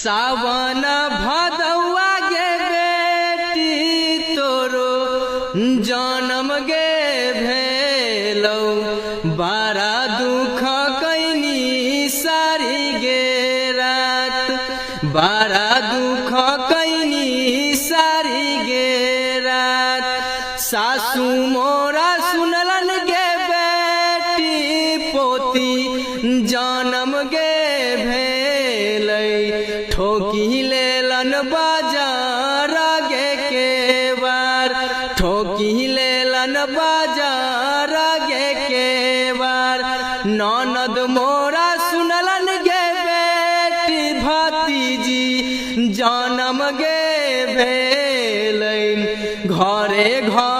सावन भदौआ गे बेटी तोरो जन्म गे भेलौ बड़ा दुख कैनी सारी गे रात बड़ा दुख कैनी सारी गे रात सासू मोरा सुनलन गे बेटी पोती जन्म गे ठोकी लेलन बाजार गे के बार ठोकी लेलन बाजार गे के बार ननद मोरा सुनलन गे बेटी भतीजी जन्म गे भेलै घरे घर